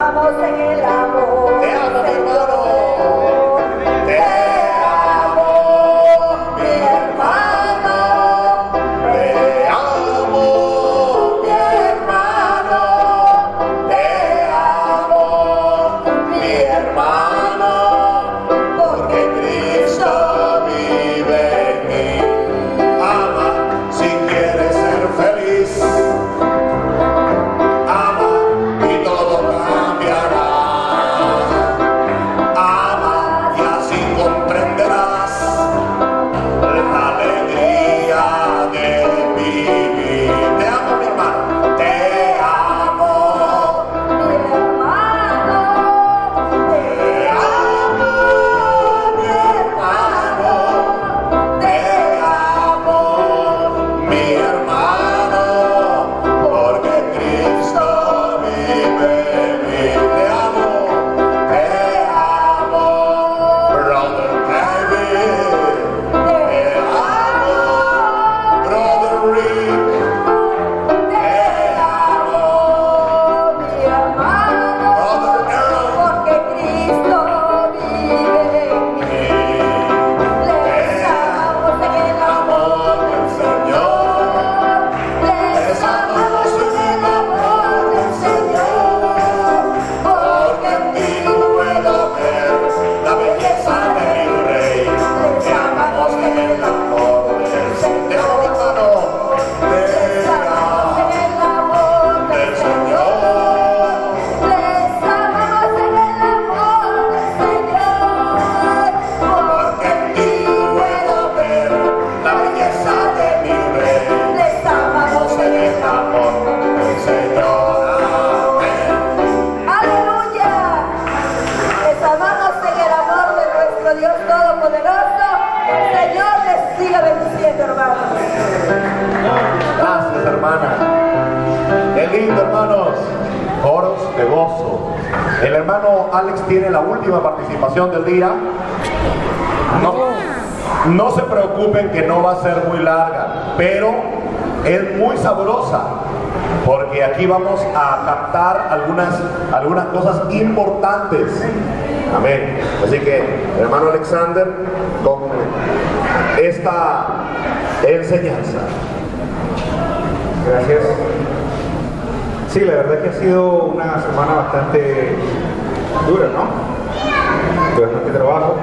Vamos en el amor. Te amo, mi hermano. Te amo, mi hermano. Te amo, mi hermano. Te amo, mi hermano. Porque Cristo vive en mí. Ama si quieres ser feliz. Ama y todo cambiará. Ama y así comprenderás la alegría de vivir. Te amo, mi hermano. Te amo. Mi hermano. Te amo, mi hermano. Te amo, mi hermano, porque Cristo vive en mí. Te amo, brother David. Te amo, brother Rick. Te amo, mi hermano, Brother Earl. porque Cristo vive en mí. Les amamos en el amor del Señor. Les amamos en el amor del Señor. Porque en ti Puedo ver la belleza de mi rey. Te amamos en el amor del Señor. Te amo, hermano. les amamos en el amor del Señor. Les amamos en el amor del Señor. Porque en ti puedo ver la belleza de mi rey. Les amamos en el amor. Del Señor. Amén. ¡Aleluya! Les amamos en el amor de nuestro Dios Todopoderoso. El Señor les siga bendiciendo, hermanos. Gracias, hermana. Qué lindo, hermanos. Coros de gozo. El hermano Alex tiene la última participación del día. No se preocupen que no va a ser muy larga, pero es muy sabrosa, porque aquí vamos a captar algunas cosas importantes. Amén. Así que, hermano Alexander, con esta enseñanza. Gracias. Sí, la verdad que ha sido una semana bastante dura, ¿no? De bastante trabajo.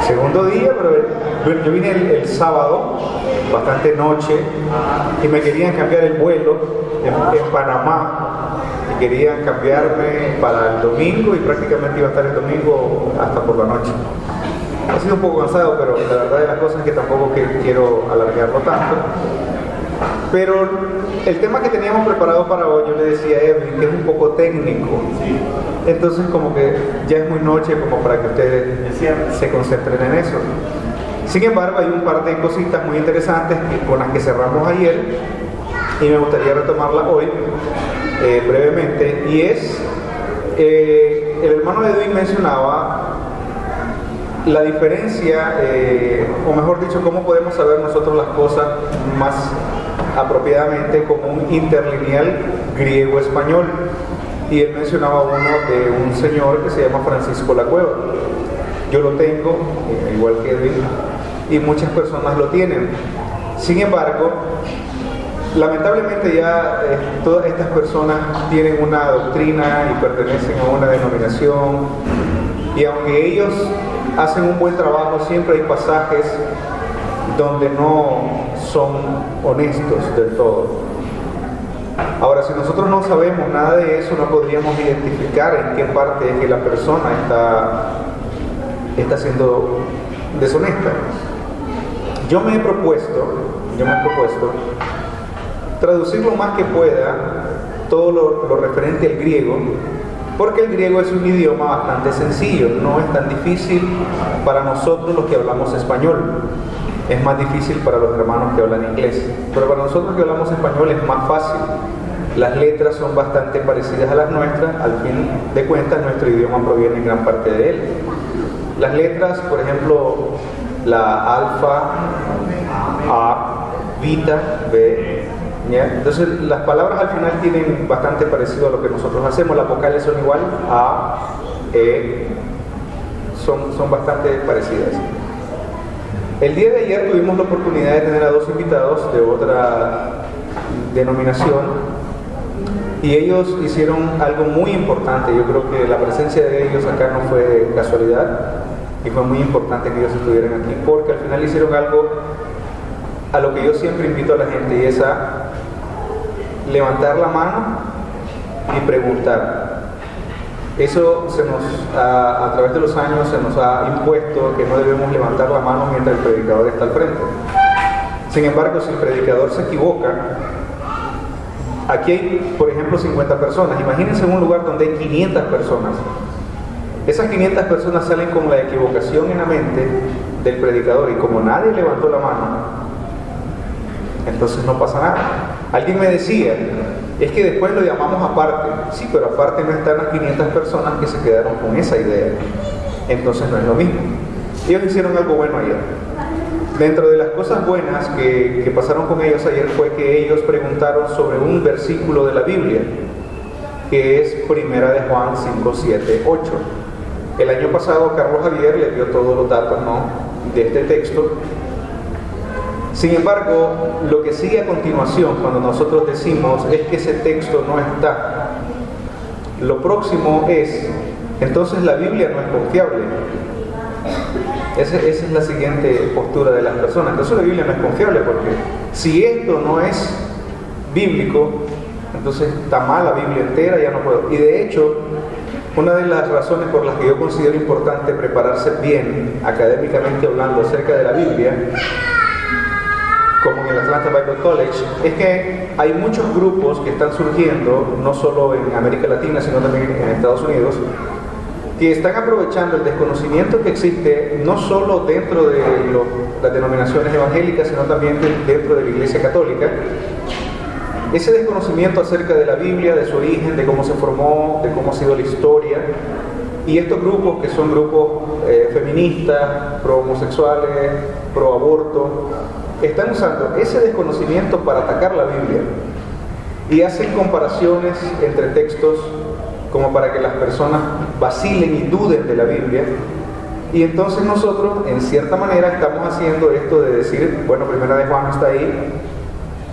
Segundo día, pero yo vine el sábado, bastante noche, y me querían cambiar el vuelo en Panamá, y querían cambiarme para el domingo, y prácticamente iba a estar el domingo hasta por la noche. Ha sido un poco cansado, pero la verdad de las cosas es que tampoco quiero alargarlo tanto. Pero el tema que teníamos preparado para hoy, yo le decía a Evelyn que es un poco técnico. Entonces como que ya es muy noche como para que ustedes se concentren en eso. Sin embargo, hay un par de cositas muy interesantes con las que cerramos ayer y me gustaría retomarlas hoy brevemente. Y es, el hermano Edwin mencionaba la diferencia, o mejor dicho, cómo podemos saber nosotros las cosas más apropiadamente como un interlineal griego-español. Y él mencionaba uno de un señor que se llama Francisco La Cueva. Yo lo tengo, igual que Edwin, y muchas personas lo tienen. Sin embargo, lamentablemente ya todas estas personas tienen una doctrina y pertenecen a una denominación, y aunque ellos hacen un buen trabajo, siempre hay pasajes donde no son honestos del todo. Ahora, si nosotros no sabemos nada de eso, no podríamos identificar en qué parte es que la persona está siendo deshonesta. Yo me he propuesto traducir lo más que pueda todo lo referente al griego, porque el griego es un idioma bastante sencillo, no es tan difícil para nosotros los que hablamos español. Es más difícil para los hermanos que hablan inglés, pero para nosotros que hablamos español es más fácil. Las letras son bastante parecidas a las nuestras, al fin de cuentas nuestro idioma proviene en gran parte de él. Las letras, por ejemplo, la alfa, A, beta, B, ¿Ya? Entonces las palabras al final tienen bastante parecido a lo que nosotros hacemos, las vocales son igual a son bastante parecidas. El día de ayer tuvimos la oportunidad de tener a dos invitados de otra denominación y ellos hicieron algo muy importante. Yo creo que la presencia de ellos acá no fue casualidad y fue muy importante que ellos estuvieran aquí, porque al final hicieron algo a lo que yo siempre invito a la gente, y es a levantar la mano y preguntar. Eso a través de los años se nos ha impuesto que no debemos levantar la mano mientras el predicador está al frente. Sin embargo, si el predicador se equivoca, aquí hay, por ejemplo, 50 personas. Imagínense un lugar donde hay 500 personas. Esas 500 personas salen con la equivocación en la mente del predicador, y como nadie levantó la mano, entonces no pasa nada. Alguien me decía, es que después lo llamamos aparte. Sí, pero aparte no están las 500 personas que se quedaron con esa idea. Entonces no es lo mismo. Ellos hicieron algo bueno ayer. Dentro de las cosas buenas que pasaron con ellos ayer fue que ellos preguntaron sobre un versículo de la Biblia, que es Primera de Juan 5, 7, 8. El año pasado Carlos Javier le dio todos los datos, ¿no?, de este texto. Sin embargo, lo que sigue a continuación cuando nosotros decimos es que ese texto no está, lo próximo es, entonces la Biblia no es confiable. Esa es la siguiente postura de las personas. Entonces la Biblia no es confiable, porque si esto no es bíblico, entonces está mal la Biblia entera, ya no puedo. Y de hecho, una de las razones por las que yo considero importante prepararse bien, académicamente hablando, acerca de la Biblia, como en el Atlanta Bible College, es que hay muchos grupos que están surgiendo, no solo en América Latina, sino también en Estados Unidos, que están aprovechando el desconocimiento que existe no solo dentro de las denominaciones evangélicas, sino también dentro de la Iglesia Católica. Ese desconocimiento acerca de la Biblia, de su origen, de cómo se formó, de cómo ha sido la historia, y estos grupos que son grupos feministas, pro homosexuales, pro aborto, están usando ese desconocimiento para atacar la Biblia y hacen comparaciones entre textos como para que las personas vacilen y duden de la Biblia. Y entonces nosotros, en cierta manera, estamos haciendo esto de decir, bueno, Primera de Juan está ahí,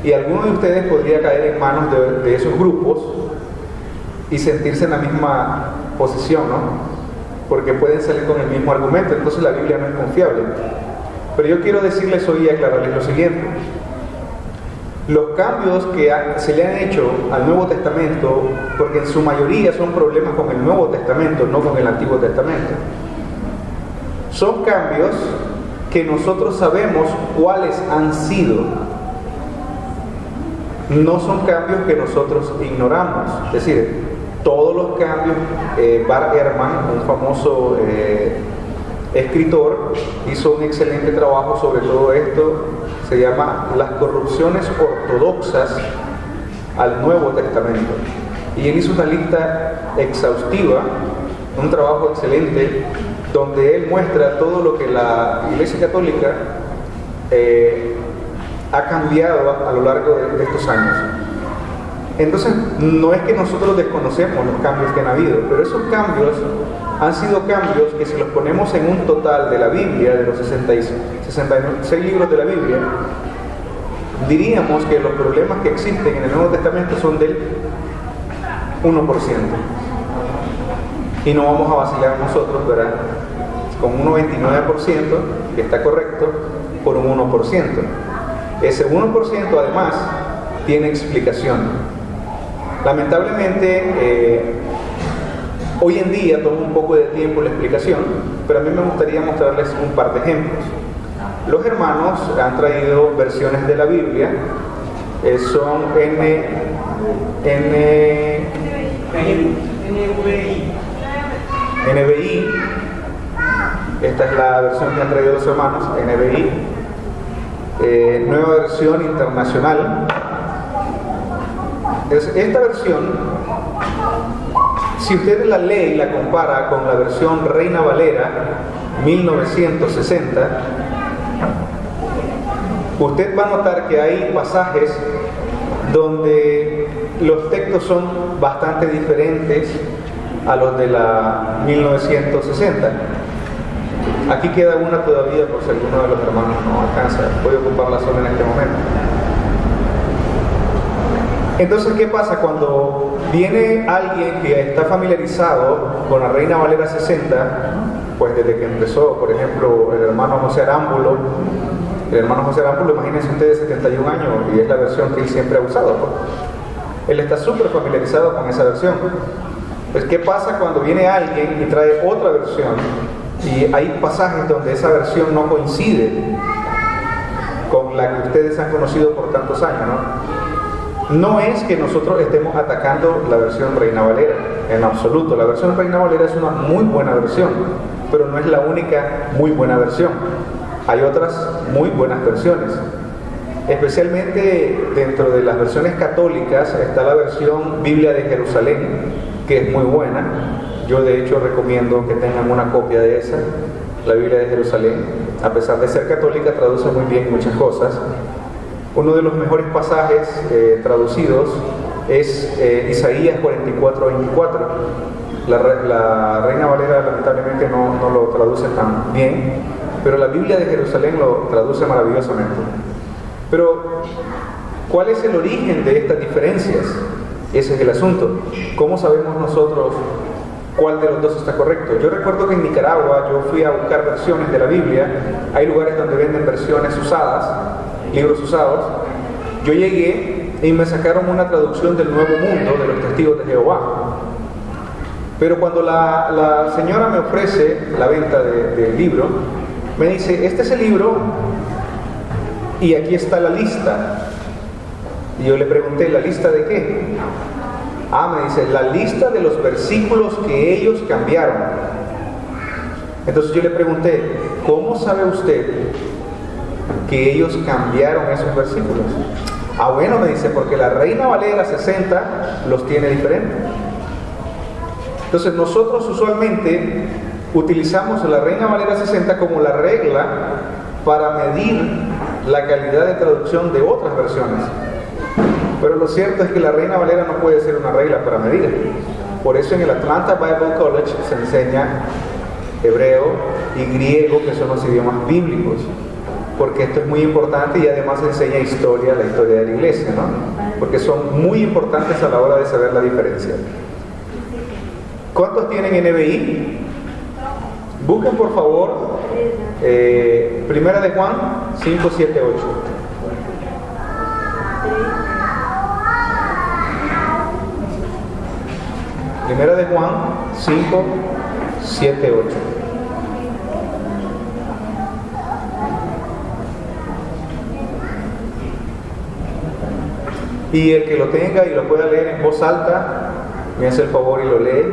y alguno de ustedes podría caer en manos de esos grupos y sentirse en la misma posición, ¿no? Porque pueden salir con el mismo argumento, entonces la Biblia no es confiable. Pero yo quiero decirles hoy y aclararles lo siguiente. Los cambios que se le han hecho al Nuevo Testamento, porque en su mayoría son problemas con el Nuevo Testamento, no con el Antiguo Testamento, son cambios que nosotros sabemos cuáles han sido. No son cambios que nosotros ignoramos. Es decir, todos los cambios, Bart Ehrman, un famoso escritor, hizo un excelente trabajo sobre todo esto. Se llama Las corrupciones ortodoxas al Nuevo Testamento, y él hizo una lista exhaustiva, un trabajo excelente, donde él muestra todo lo que la Iglesia Católica ha cambiado a lo largo de estos años. Entonces, no es que nosotros desconocemos los cambios que han habido, pero esos cambios han sido cambios que, si los ponemos en un total de la Biblia, de los 66 libros de la Biblia, diríamos que los problemas que existen en el Nuevo Testamento son del 1%. Y no vamos a vacilar nosotros, ¿verdad?, con un 99%, que está correcto, por un 1%. Ese 1% además tiene explicación. Lamentablemente, hoy en día toma un poco de tiempo la explicación, pero a mí me gustaría mostrarles un par de ejemplos. Los hermanos han traído versiones de la Biblia, son NBI, esta es la versión que han traído los hermanos, NBI, Nueva Versión Internacional. Esta versión, si usted la lee y la compara con la versión Reina Valera 1960, usted va a notar que hay pasajes donde los textos son bastante diferentes a los de la 1960. Aquí queda una todavía por si alguno de los hermanos no alcanza, voy a ocuparla solo en este momento. Entonces, ¿qué pasa cuando viene alguien que está familiarizado con la Reina Valera 60? Pues desde que empezó, por ejemplo, el hermano José Arámbulo. El hermano José Arámbulo, imagínense ustedes, 71 años, y es la versión que él siempre ha usado, pues. Él está súper familiarizado con esa versión. Pues, ¿qué pasa cuando viene alguien y trae otra versión? Y hay pasajes donde esa versión no coincide con la que ustedes han conocido por tantos años, ¿no? No es que nosotros estemos atacando la versión Reina Valera, en absoluto. La versión Reina Valera es una muy buena versión, pero no es la única muy buena versión. Hay otras muy buenas versiones. Especialmente dentro de las versiones católicas está la versión Biblia de Jerusalén, que es muy buena. Yo de hecho recomiendo que tengan una copia de esa, la Biblia de Jerusalén. A pesar de ser católica, traduce muy bien muchas cosas. Uno de los mejores pasajes traducidos es Isaías 44:24. La Reina Valera lamentablemente no lo traduce tan bien, pero la Biblia de Jerusalén lo traduce maravillosamente. Pero, ¿cuál es el origen de estas diferencias? Ese es el asunto. ¿Cómo sabemos nosotros cuál de los dos está correcto? Yo recuerdo que en Nicaragua yo fui a buscar versiones de la Biblia. Hay lugares donde venden versiones usadas, libros usados. Yo llegué y me sacaron una traducción del Nuevo Mundo de los Testigos de Jehová. Pero cuando la señora me ofrece la venta del libro, me dice, este es el libro y aquí está la lista. Y yo le pregunté, ¿la lista de qué? Me dice, la lista de los versículos que ellos cambiaron. Entonces yo le pregunté, ¿cómo sabe usted que ellos cambiaron esos versículos? Bueno, me dice, porque la Reina Valera 60 los tiene diferentes. Entonces nosotros usualmente utilizamos la Reina Valera 60 como la regla para medir la calidad de traducción de otras versiones. Pero lo cierto es que la Reina Valera no puede ser una regla para medir. Por eso en el Atlanta Bible College se enseña hebreo y griego, que son los idiomas bíblicos, porque esto es muy importante, y además se enseña historia, la historia de la iglesia, ¿no? Porque son muy importantes a la hora de saber la diferencia. ¿Cuántos tienen NBI? Busquen por favor Primera de Juan 5, 7, 8. Primera de Juan 5, 7, 8. Y el que lo tenga y lo pueda leer en voz alta, me hace el favor y lo lee.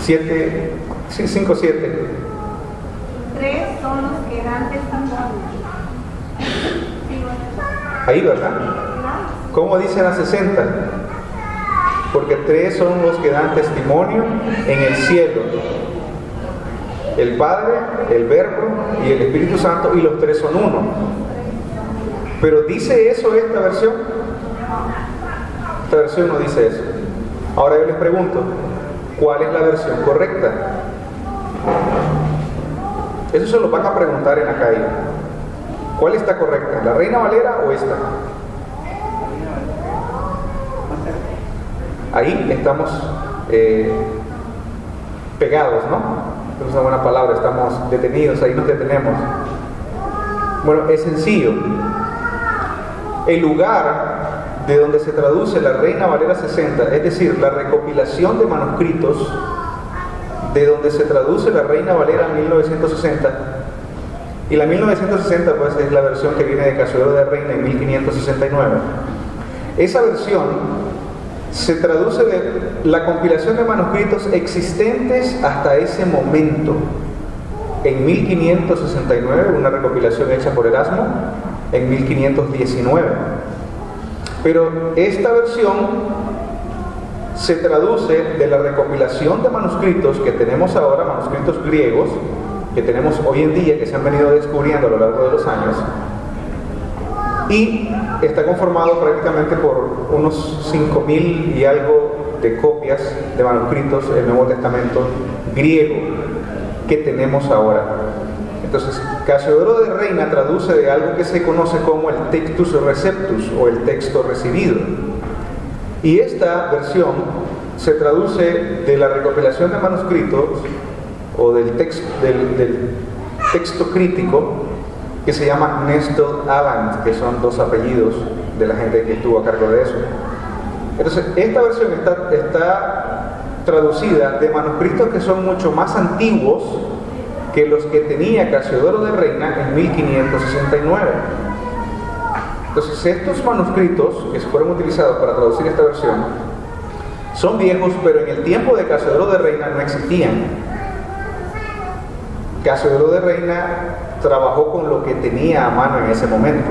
5, 7. 3 son los que dan testimonio. Ahí, ¿verdad? ¿Cómo dicen las 60? Porque 3 son los que dan testimonio en el cielo: el Padre, el Verbo y el Espíritu Santo, y los 3 son uno. Pero ¿dice eso esta versión? Esta versión no dice eso. Ahora yo les pregunto, ¿cuál es la versión correcta? Eso se lo van a preguntar en la calle. ¿Cuál está correcta? ¿La Reina Valera o esta? Ahí estamos pegados, ¿no? Es una buena palabra, estamos detenidos, ahí nos detenemos. Bueno, es sencillo. El lugar de donde se traduce la Reina Valera 60, es decir, la recopilación de manuscritos de donde se traduce la Reina Valera 1960, y la 1960 pues es la versión que viene de Casuero de Reina en 1569. Esa versión se traduce de la compilación de manuscritos existentes hasta ese momento. En 1569, una recopilación hecha por Erasmo, en 1519. Pero esta versión se traduce de la recopilación de manuscritos que tenemos ahora, manuscritos griegos, que tenemos hoy en día, que se han venido descubriendo a lo largo de los años, y está conformado prácticamente por unos 5.000 y algo de copias de manuscritos del Nuevo Testamento griego que tenemos ahora. Entonces, Casiodoro de Reina traduce de algo que se conoce como el Textus Receptus o el texto recibido. Y esta versión se traduce de la recopilación de manuscritos o del texto crítico que se llama Nestor Avant, que son dos apellidos de la gente que estuvo a cargo de eso. Entonces, esta versión está traducida de manuscritos que son mucho más antiguos que los que tenía Casiodoro de Reina en 1569. Entonces, estos manuscritos que se fueron utilizados para traducir esta versión son viejos, pero en el tiempo de Casiodoro de Reina no existían. Casiodoro de Reina trabajó con lo que tenía a mano en ese momento.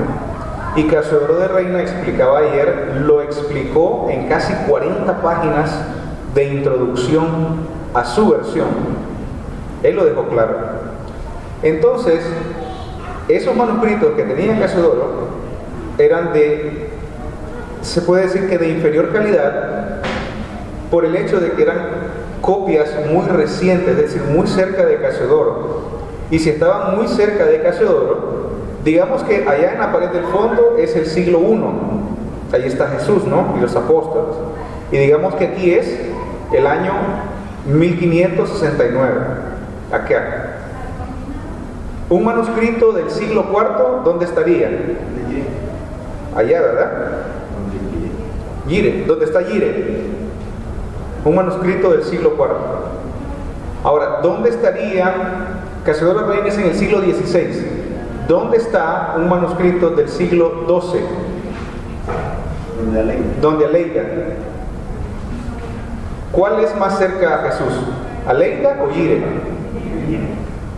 Y Casiodoro de Reina, explicaba ayer, lo explicó en casi 40 páginas de introducción a su versión. Él lo dejó claro. Entonces, esos manuscritos que tenía Casiodoro eran se puede decir que de inferior calidad, por el hecho de que eran copias muy recientes, es decir, muy cerca de Casiodoro. Y si estaban muy cerca de Casiodoro, digamos que allá en la pared del fondo es el siglo I, ahí está Jesús, ¿no? Y los apóstoles. Y digamos que aquí es el año 1569, acá. Un manuscrito del siglo IV, ¿dónde estaría? Allá, ¿verdad? Yire, ¿dónde está Yire? Un manuscrito del siglo IV. Ahora, ¿dónde estaría? Casiodoro de Reina es en el siglo XVI. ¿Dónde está un manuscrito del siglo XII? Donde Aleida. ¿Cuál es más cerca a Jesús? ¿Aleida o Yire?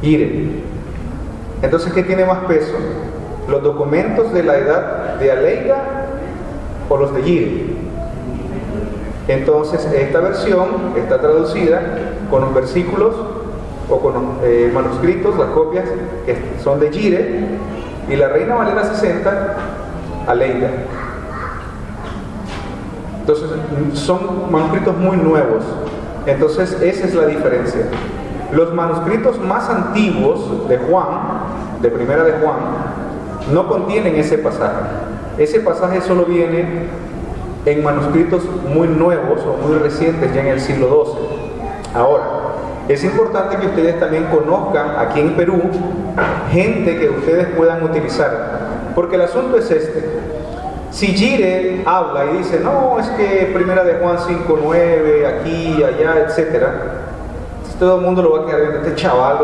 Yire. Entonces, ¿qué tiene más peso? ¿Los documentos de la edad de Aleida o los de Yire? Entonces, esta versión está traducida con los versículos o con los manuscritos, las copias que son de Yire, y la Reina Valera 60, Aleida. Entonces, son manuscritos muy nuevos. Entonces, esa es la diferencia. Los manuscritos más antiguos de Juan, de Primera de Juan, no contienen ese pasaje. Ese pasaje solo viene en manuscritos muy nuevos o muy recientes, ya en el siglo XII. Ahora, es importante que ustedes también conozcan aquí en Perú gente que ustedes puedan utilizar, porque el asunto es este. Si Yire habla y dice, no, es que Primera de Juan 5:9, aquí, allá, etc., todo el mundo lo va a quedar viendo, este chaval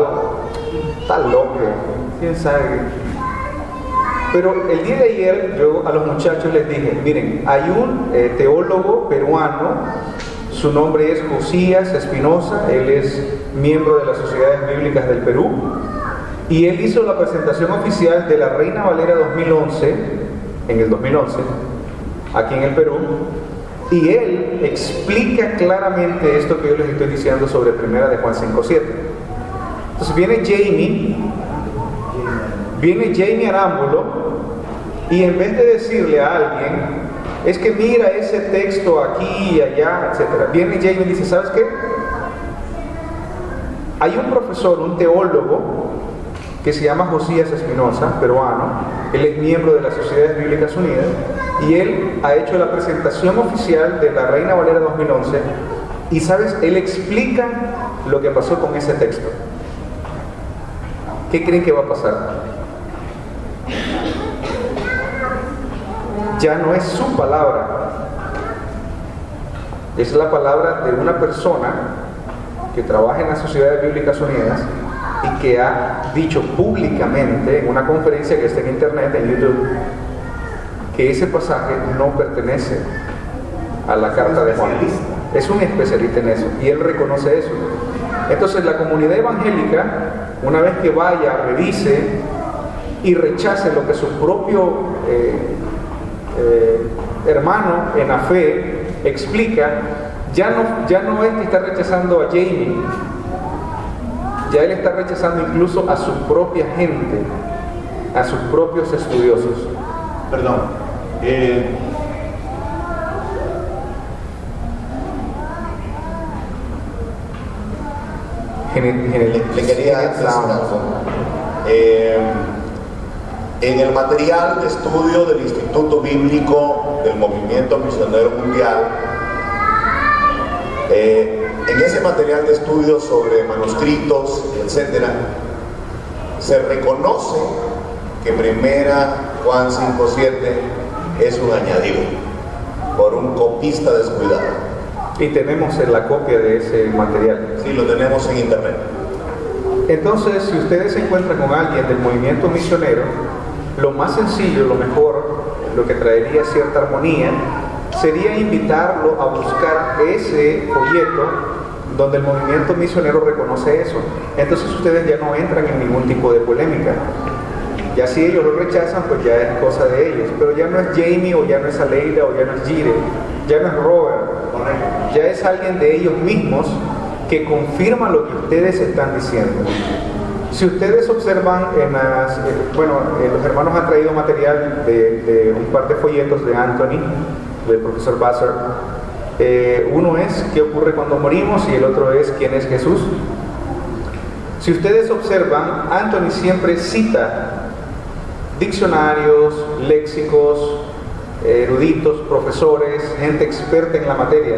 está loco, quién sabe. Pero el día de ayer yo a los muchachos les dije, miren, hay un teólogo peruano, su nombre es Josías Espinosa, él es miembro de las Sociedades Bíblicas del Perú, y él hizo la presentación oficial de la Reina Valera 2011, en el 2011, aquí en el Perú, y él explica claramente esto que yo les estoy diciendo sobre Primera de Juan 5:7. Entonces viene Jamie Arámbulo, y en vez de decirle a alguien, es que mira ese texto aquí y allá, etc., viene Jamie y dice, ¿sabes qué? Hay un profesor, un teólogo, que se llama Josías Espinosa, peruano, él es miembro de las Sociedades Bíblicas Unidas, y él ha hecho la presentación oficial de la Reina Valera 2011, y ¿sabes? Él explica lo que pasó con ese texto. ¿Qué creen que va a pasar? Ya no es su palabra, es la palabra de una persona que trabaja en las Sociedades Bíblicas Unidas y que ha dicho públicamente en una conferencia que está en internet, en YouTube, que ese pasaje no pertenece a la carta de Juan. Es un especialista en eso y él reconoce eso. Entonces la comunidad evangélica, una vez que vaya, revise y rechace lo que su propio hermano en la fe explica, ya no es que está rechazando a Jamie, ya él está rechazando incluso a su propia gente, a sus propios estudiosos. Perdón. Le quería decir algo. En el material de estudio del Instituto Bíblico del Movimiento Misionero Mundial, en ese material de estudio sobre manuscritos, etcétera, se reconoce que 1 Juan 5:7 es un añadido por un copista descuidado. Y tenemos la copia de ese material. Sí, lo tenemos en internet. Entonces, si ustedes se encuentran con alguien del movimiento misionero, lo más sencillo, lo mejor, lo que traería cierta armonía, sería invitarlo a buscar ese folleto donde el movimiento misionero reconoce eso. Entonces ustedes ya no entran en ningún tipo de polémica. Ya si ellos lo rechazan, pues ya es cosa de ellos. Pero ya no es Jamie, o ya no es Aleida, o ya no es Jire, ya no es Robert. Ya es alguien de ellos mismos que confirma lo que ustedes están diciendo. Si ustedes observan los hermanos han traído material de un par de folletos de Anthony, del profesor Basser. Uno es ¿qué ocurre cuando morimos? Y el otro es ¿quién es Jesús? Si ustedes observan, Anthony siempre cita diccionarios, léxicos, eruditos, profesores, gente experta en la materia.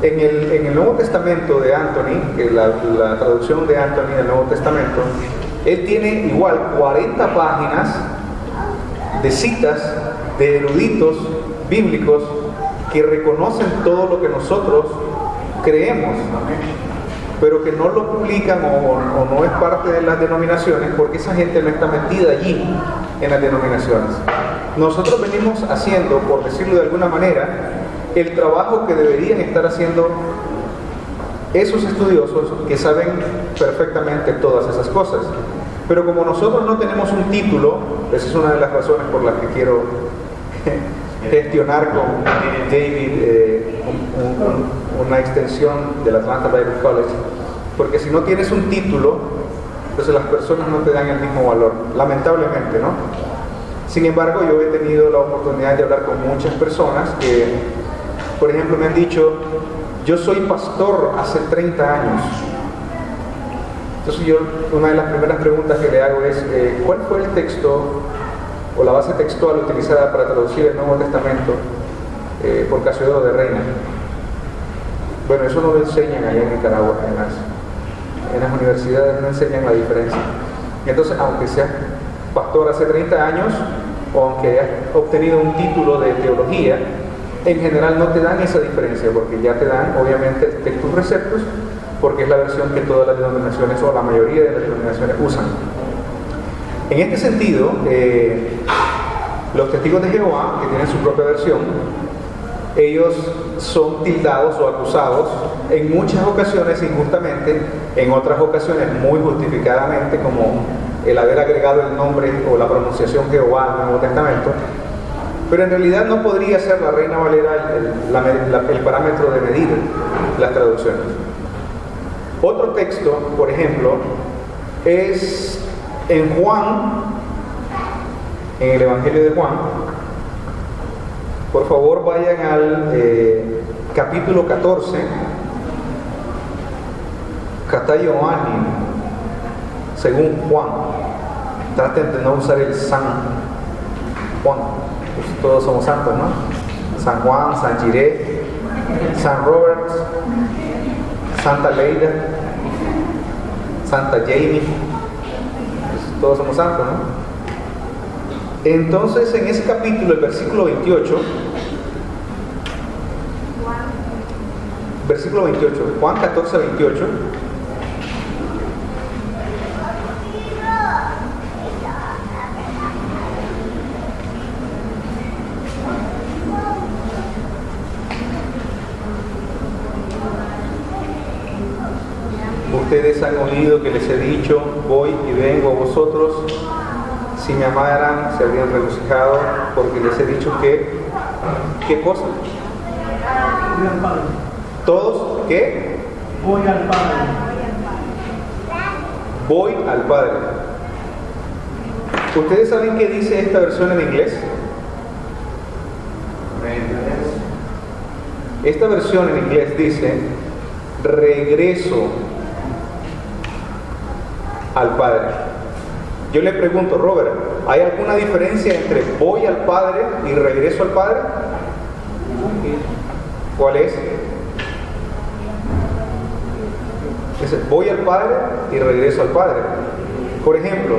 En el Nuevo Testamento de Anthony, que la traducción de Anthony del Nuevo Testamento, él tiene igual 40 páginas de citas de eruditos bíblicos que reconocen todo lo que nosotros creemos, pero que no lo publican o no es parte de las denominaciones, porque esa gente no está metida allí en las denominaciones. Nosotros venimos haciendo, por decirlo de alguna manera, el trabajo que deberían estar haciendo esos estudiosos que saben perfectamente todas esas cosas. Pero como nosotros no tenemos un título, esa es una de las razones por las que quiero gestionar con David una extensión del Atlanta Bible College, porque si no tienes un título, entonces las personas no te dan el mismo valor, lamentablemente, ¿no? Sin embargo, yo he tenido la oportunidad de hablar con muchas personas que, por ejemplo, me han dicho, yo soy pastor hace 30 años. Entonces una de las primeras preguntas que le hago es, ¿cuál fue el texto o la base textual utilizada para traducir el Nuevo Testamento por Casiodoro de Reina? Bueno, eso no lo enseñan allá en Nicaragua, en las universidades no enseñan la diferencia. Entonces, aunque seas pastor hace 30 años, o aunque hayas obtenido un título de teología, en general no te dan esa diferencia, porque ya te dan, obviamente, textos receptos, porque es la versión que todas las denominaciones, o la mayoría de las denominaciones, usan. En este sentido, los testigos de Jehová, que tienen su propia versión, ellos son tildados o acusados en muchas ocasiones injustamente, en otras ocasiones muy justificadamente, como el haber agregado el nombre o la pronunciación Jehová al Nuevo Testamento, pero en realidad no podría ser la Reina Valera el parámetro de medir las traducciones. Otro texto, por ejemplo, es en Juan, en el Evangelio de Juan. Por favor, vayan al capítulo 14, Catayoani, según Juan. Traten de no usar el San Juan, pues todos somos santos, ¿no? San Juan, San Jiré, San Robert, Santa Leida, Santa Jamie, pues todos somos santos, ¿no? Entonces, en ese capítulo, el versículo 28, Juan 14, 28, ustedes han oído que les he dicho, voy y vengo a vosotros. Si me amaran, se habrían regocijado, porque les he dicho que, ¿qué cosa? Todos, ¿qué? Voy al Padre. Voy al Padre. ¿Ustedes saben qué dice esta versión en inglés? Esta versión en inglés dice regreso al Padre. Yo le pregunto, Robert, ¿hay alguna diferencia entre voy al Padre y regreso al Padre? ¿Cuál es? Voy al Padre y regreso al Padre. Por ejemplo,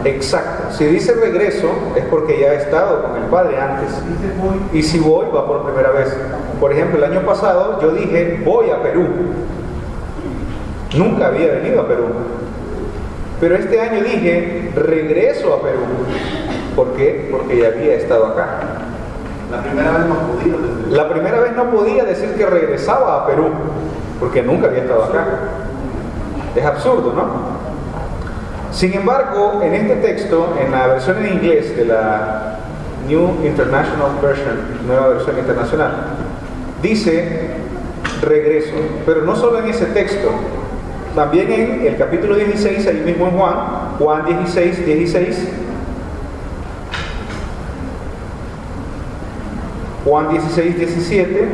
exacto, si dice regreso es porque ya he estado con el Padre antes, y si voy va por primera vez. Por ejemplo, el año pasado yo dije voy a Perú, nunca había venido a Perú, pero este año dije regreso a Perú. ¿Por qué? Porque ya había estado acá. La primera vez no podía decir. La primera vez no podía decir que regresaba a Perú, porque nunca había estado acá. Es absurdo, ¿no? Sin embargo, en este texto, en la versión en inglés de la New International Version, nueva versión internacional, dice regreso, pero no solo en ese texto, también en el capítulo 16, ahí mismo en Juan 16, 16, Juan 16, 17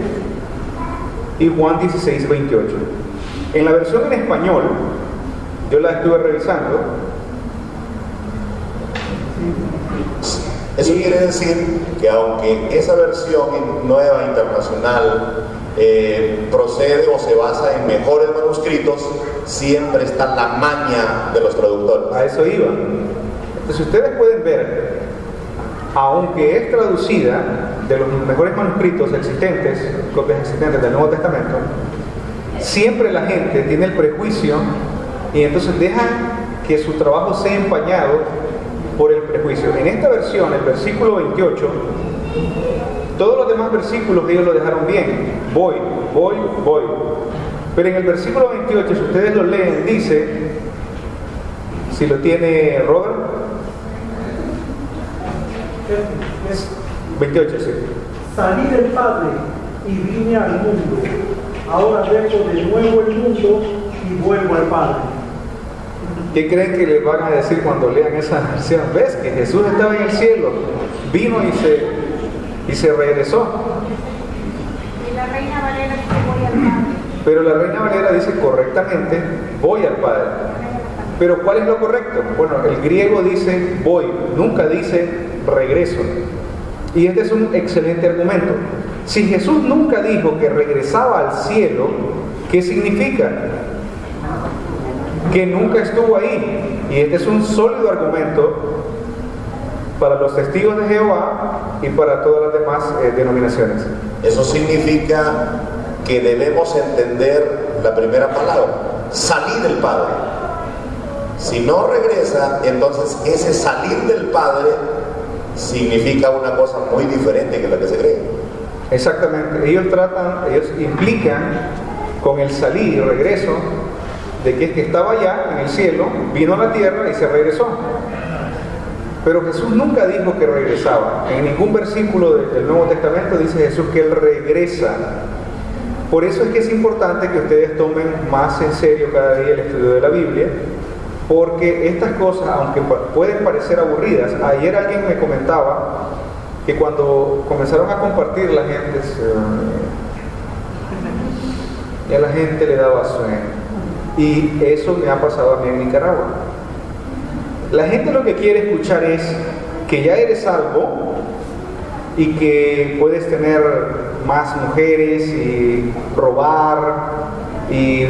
y Juan 16, 28. En la versión en español, yo la estuve revisando. Eso quiere decir que aunque esa versión nueva internacional procede o se basa en mejores manuscritos, siempre está la maña de los traductores. A eso iba. Entonces ustedes pueden ver, aunque es traducida de los mejores manuscritos existentes, copias existentes del Nuevo Testamento, siempre la gente tiene el prejuicio y entonces dejan que su trabajo sea empañado por el prejuicio. En esta versión, el versículo 28, todos los demás versículos ellos lo dejaron bien. Voy. Pero en el versículo 28, si ustedes lo leen, dice, si lo tiene Robert, 28, sí. Salí del Padre y vine al mundo. Ahora dejo de nuevo el mundo y vuelvo al Padre. ¿Qué creen que les van a decir cuando lean esa versión? ¿Ves que Jesús estaba en el cielo, vino y se regresó? Y la Reina Valera dice voy al Padre. Pero la Reina Valera dice correctamente, voy al Padre. Pero ¿cuál es lo correcto? Bueno, el griego dice voy, nunca dice regreso. Y este es un excelente argumento. Si Jesús nunca dijo que regresaba al cielo, ¿qué significa? Que nunca estuvo ahí. Y este es un sólido argumento para los testigos de Jehová y para todas las demás denominaciones. Eso significa que debemos entender la primera palabra, salir del Padre. Si no regresa, entonces ese salir del Padre significa una cosa muy diferente que la que se cree. Exactamente, ellos implican con el salir y regreso de que es que estaba allá en el cielo, vino a la tierra y se regresó. Pero Jesús nunca dijo que regresaba. En ningún versículo del Nuevo Testamento dice Jesús que Él regresa. Por eso es que es importante que ustedes tomen más en serio cada día el estudio de la Biblia, porque estas cosas, aunque pueden parecer aburridas, ayer alguien me comentaba que cuando comenzaron a compartir la gente, y a la gente le daba sueño. Y eso me ha pasado a mí en Nicaragua. La gente lo que quiere escuchar es que ya eres salvo y que puedes tener más mujeres y robar y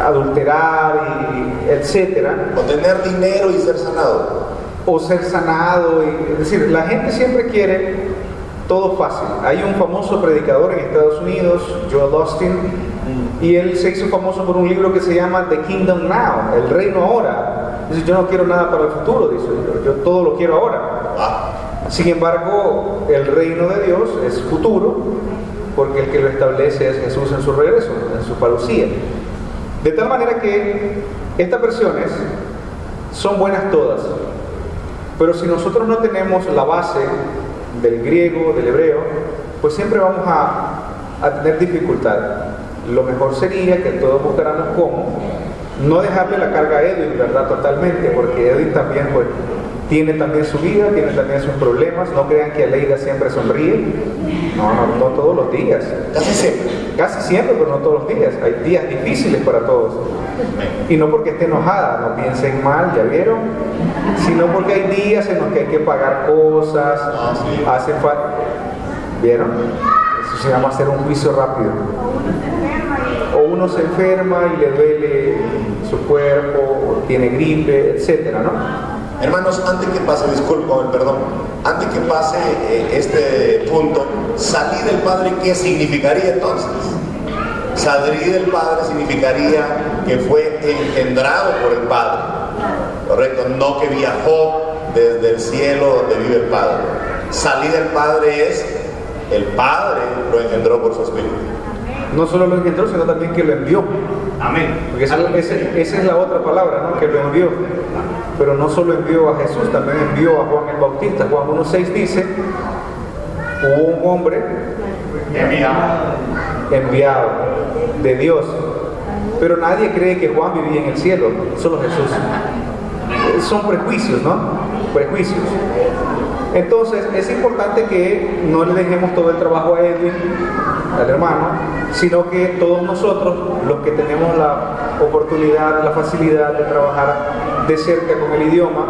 adulterar y etcétera. O tener dinero y ser sanado. O ser sanado. Es decir, la gente siempre quiere todo fácil. Hay un famoso predicador en Estados Unidos, Joel Austin, y él se hizo famoso por un libro que se llama The Kingdom Now, el reino ahora. Dice, yo no quiero nada para el futuro, dice, yo todo lo quiero ahora. Sin embargo, el reino de Dios es futuro, porque el que lo establece es Jesús en su regreso, en su parucía. De tal manera que estas versiones son buenas todas, pero si nosotros no tenemos la base del griego, del hebreo, pues siempre vamos a tener dificultad. Lo mejor sería que todos buscáramos cómo No dejarle la carga a Edwin, ¿verdad? Totalmente, porque Edwin también, pues, tiene también su vida, tiene también sus problemas. No crean que Aleida siempre sonríe. No todos los días. Casi siempre, pero no todos los días. Hay días difíciles para todos. Y no porque esté enojada, no piensen mal, ¿ya vieron? Sino porque hay días en los que hay que pagar cosas, hacen falta. ¿Vieron? Eso se llama hacer un juicio rápido. O uno se enferma y le duele su cuerpo, o tiene gripe, etcétera, ¿no? Hermanos, antes que pase, antes que pase este punto, salí del Padre, ¿qué significaría entonces? Salir del Padre significaría que fue engendrado por el Padre, ¿correcto? No que viajó desde el cielo donde vive el Padre. Salir del Padre es el Padre lo engendró por su Espíritu. No solo lo engendró, sino también que lo envió. Amén. Porque esa es la otra palabra, ¿no? Que lo envió. Pero no solo envió a Jesús, también envió a Juan el Bautista. Juan 1:6 dice, hubo un hombre enviado de Dios. Pero nadie cree que Juan vivía en el cielo, solo Jesús. Son prejuicios, ¿no? Prejuicios. Entonces es importante que no le dejemos todo el trabajo a Edwin, al hermano, sino que todos nosotros, los que tenemos la oportunidad, la facilidad de trabajar de cerca con el idioma,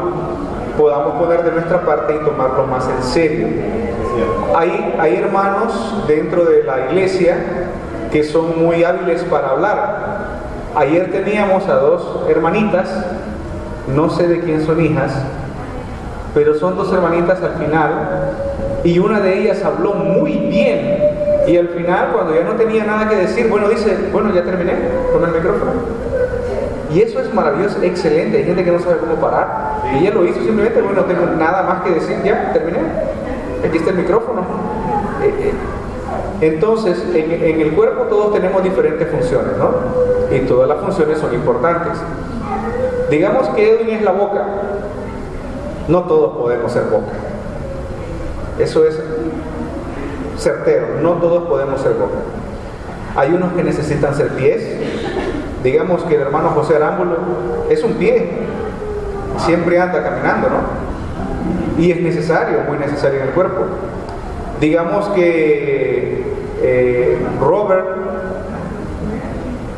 podamos poner de nuestra parte y tomarlo más en serio. Hay hermanos dentro de la iglesia que son muy hábiles para hablar. Ayer teníamos a dos hermanitas, no sé de quién son hijas, pero son dos hermanitas al final, y una de ellas habló muy bien, y al final, cuando ya no tenía nada que decir, dice, ya terminé con el micrófono. Y eso es maravilloso, excelente. Hay gente que no sabe cómo parar, y ella lo hizo simplemente, no tengo nada más que decir, ya terminé, aquí está el micrófono. Entonces, en el cuerpo todos tenemos diferentes funciones, ¿no? Y todas las funciones son importantes. Digamos que Edwin es la boca. No todos podemos ser boca. Eso es certero. No todos podemos ser boca. Hay unos que necesitan ser pies. Digamos que el hermano José Arámbulo es un pie. Siempre anda caminando, ¿no? Y es necesario, muy necesario en el cuerpo. Digamos que Robert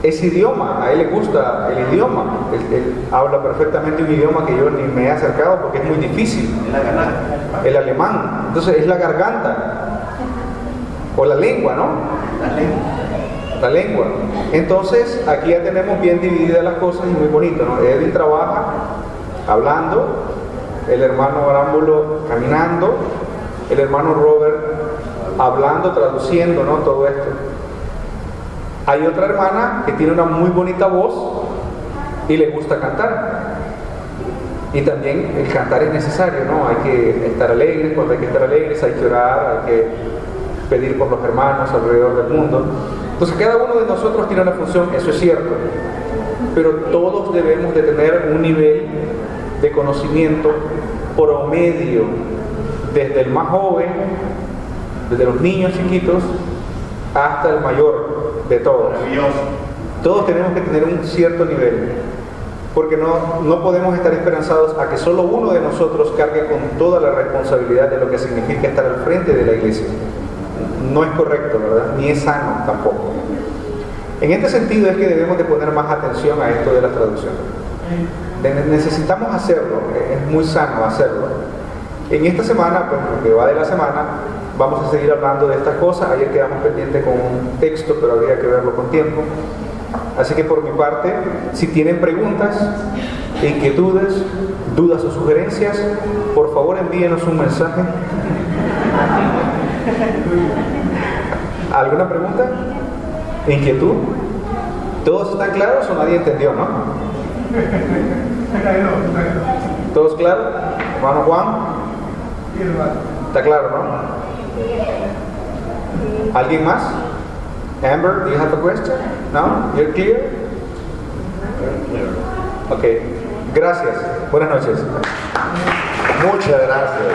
es idioma, a él le gusta el idioma, él habla perfectamente un idioma que yo ni me he acercado porque es muy difícil, el alemán. Entonces es la garganta o la lengua, ¿no? La lengua. Entonces aquí ya tenemos bien divididas las cosas y muy bonito, ¿no? Edwin trabaja hablando, el hermano Arámbulo caminando, el hermano Robert hablando, traduciendo, ¿no? Todo esto. Hay otra hermana que tiene una muy bonita voz y le gusta cantar. Y también el cantar es necesario, ¿no? Hay que estar alegres, cuando hay que estar alegres hay que orar, hay que pedir por los hermanos alrededor del mundo. Entonces cada uno de nosotros tiene una función, eso es cierto. Pero todos debemos de tener un nivel de conocimiento promedio, desde el más joven, desde los niños chiquitos, hasta el mayor de todos. Todos tenemos que tener un cierto nivel, porque no podemos estar esperanzados a que solo uno de nosotros cargue con toda la responsabilidad de lo que significa estar al frente de la iglesia. No es correcto, ¿verdad? Ni es sano tampoco. En este sentido es que debemos de poner más atención a esto de la traducción. Necesitamos hacerlo, es muy sano hacerlo. En esta semana, pues lo que va de la semana, vamos a seguir hablando de estas cosas. Ayer quedamos pendientes con un texto, pero habría que verlo con tiempo. Así que por mi parte, si tienen preguntas, inquietudes, dudas o sugerencias, por favor envíenos un mensaje. ¿Alguna pregunta? ¿Inquietud? ¿Todos están claros o nadie entendió, no? ¿Todos claros? Hermano Juan. ¿Está claro, no? ¿Alguien más? Amber, do you have a question? No? You're clear? Ok. Gracias. Buenas noches. Muchas gracias.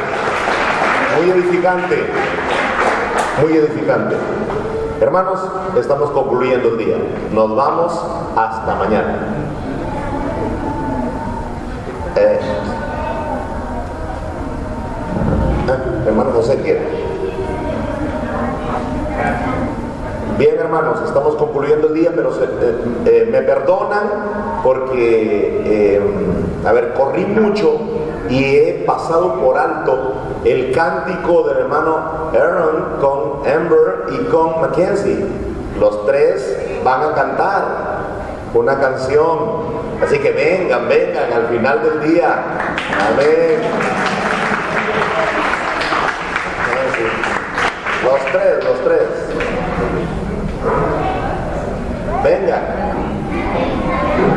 Muy edificante. Muy edificante. Hermanos, estamos concluyendo el día. Nos vamos hasta mañana. Hermano José quiere. Bien, hermanos, estamos concluyendo el día, pero me perdonan porque, corrí mucho y he pasado por alto el cántico del hermano Aaron con Amber y con Mackenzie. Los tres van a cantar una canción. Así que vengan al final del día. Amén. Los tres. Vengan.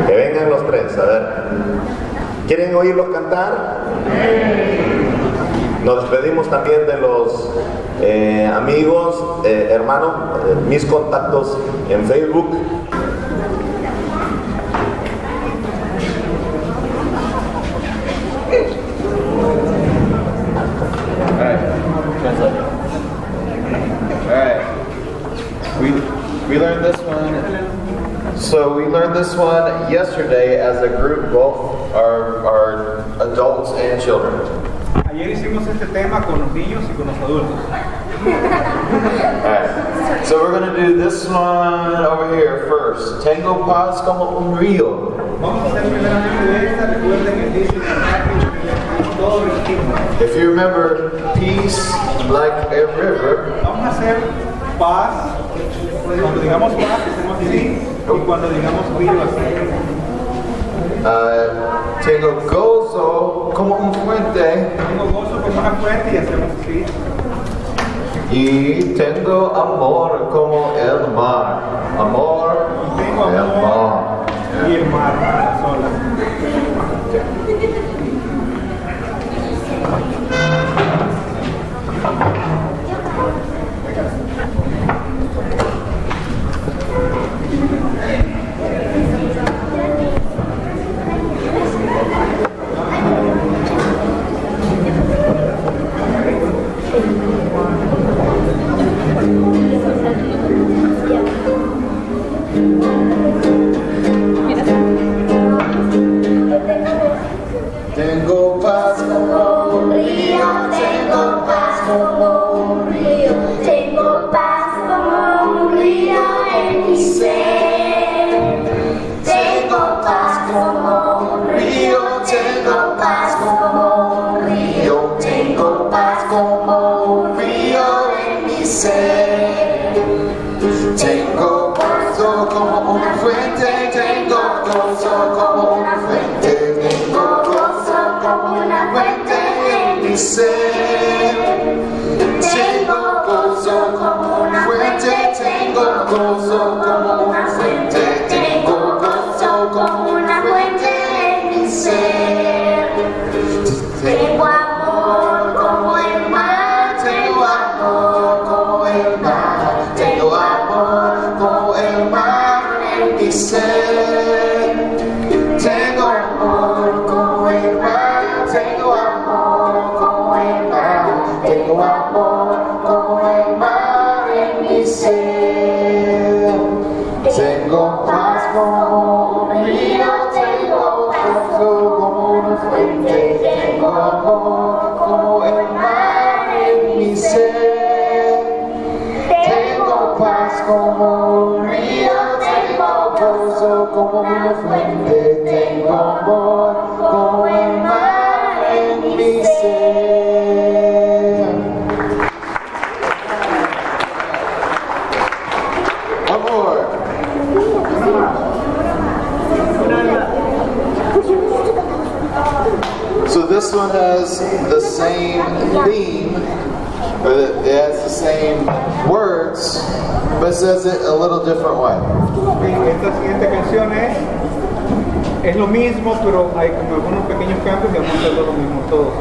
Que vengan los tres, a ver. ¿Quieren oírlos cantar? Nos despedimos también de los amigos, hermanos, mis contactos en Facebook. We learned this one. So we learned this one yesterday as a group, both our adults and children. Ayer hicimos este tema con los niños y con los adultos. Alright. So we're going to do this one over here first. Tengo paz como un río. Vamos a hacer primeramente esta. Recuerden el dicho de todo el tiempo. If you remember, peace like a river. Vamos a hacer paz. Cuando digamos paz, hacemos así. Y cuando digamos río, así. Tengo gozo como un fuente. Tengo gozo como una fuente y hacemos así. Y tengo amor como el mar. Amor, Tengo el amor mar. y el mar, las olas. Tengo paz como un río, tengo paz como un río, tengo paz como un río en mi ser. Tengo paz como un río, tengo paz como un río, tengo paz como un río en mi ser. Tengo gozo como una fuente, tengo gozo como una fuente, tengo gozo como una fuente en mi ser. Tengo gozo como una fuente, tengo gozo como una fuente, tengo gozo como una fuente en mi ser. Tengo amor como el mar, tengo amor como el mar, tengo amor como el mar en mi ser. Tengo amor como el mar, tengo amor como el mar, tengo amor como el mar en mi ser. Tengo paz como un río, tengo paz como una fuente, tengo amor como el mar en mi ser. Tengo paz como un río, tengo gozo como una fuente, tengo amor como el mar en mi ser. Amor. So this one has the same theme, but it has the same words, but it says it a little different way. Esta siguiente canción es lo mismo, pero hay como algunos pequeños cambios y vamos a hacerlo lo mismo todos.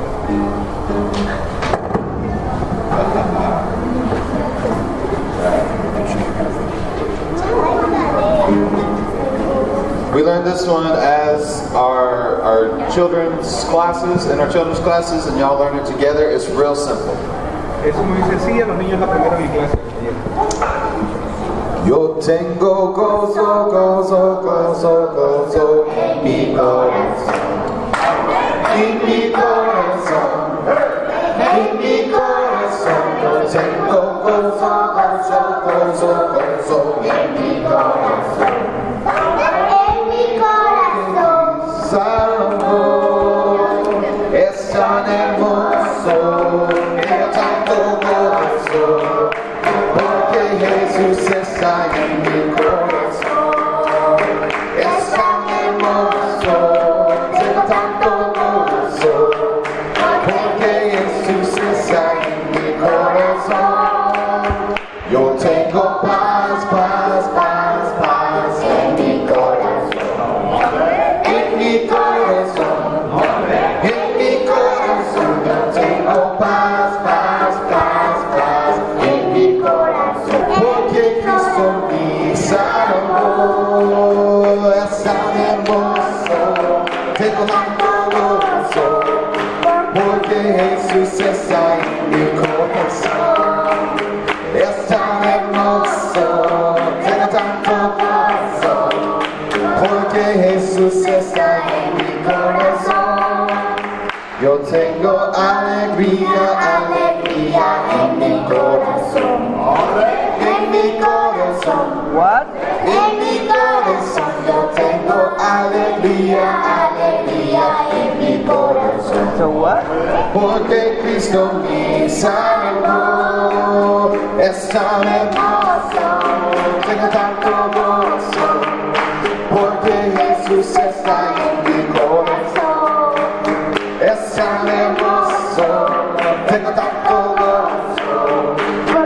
We learned this one as our children's classes, in our children's classes, and y'all learn it together. It's real simple. Es muy sencilla, los niños la aprendieron en clase ayer. Yo tengo gozo, gozo, gozo, gozo en mi corazón. en mi corazón, en mi corazón yo tengo gozo, gozo, gozo, gozo en mi corazón. En mi corazón. Salvo, es tan hermoso, me da tanto gozo, porque Jesús está en mi corazón. Es tan hermoso, tengo tanto gozo, porque Jesús está en mi corazón. Yo tengo paz, paz, paz, paz en mi corazón. En mi corazón, en mi corazón, yo tengo paz, paz, paz, paz en mi corazón. Porque Cristo me salvó, es tan hermoso, tengo tanto gozo, porque Jesús está en mi corazón. Es tan hermoso, tengo tanto gozo, porque Jesús está en mi corazón. Yo tengo alegría, alegría en mi corazón. En mi corazón. En mi corazón yo tengo alegría, alegría en mi corazón. Porque Cristo me salvó, es tan hermoso, tengo tanto gozo, porque Jesús está en mi corazón. Es tan hermoso, tengo tanto gozo,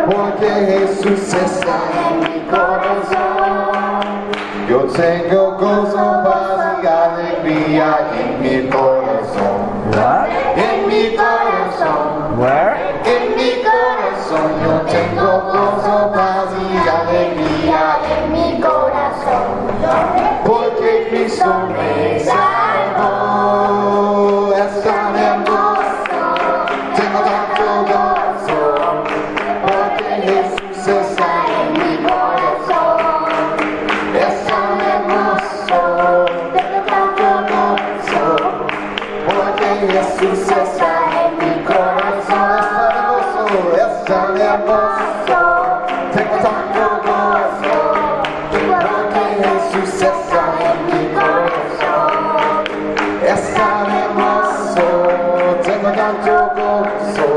porque Jesús está en mi corazón. Yo tengo gozo, paz y alegría en mi corazón. En mi corazón. En mi corazón yo tengo gozo, paz y alegría en mi corazón. Porque Cristo me salvó, es tan hermoso, tengo tanto gozo, porque Jesús está en mi corazón. Es tan hermoso, tengo tanto gozo, porque Jesús está en mi corazón. Es tan hermoso, tengo tanto gozo, porque Jesús está en mi corazón. Es tan hermoso, tengo tanto gozo,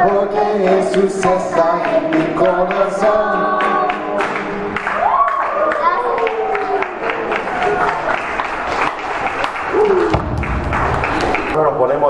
porque Jesús está en mi corazón. Bueno, ponemos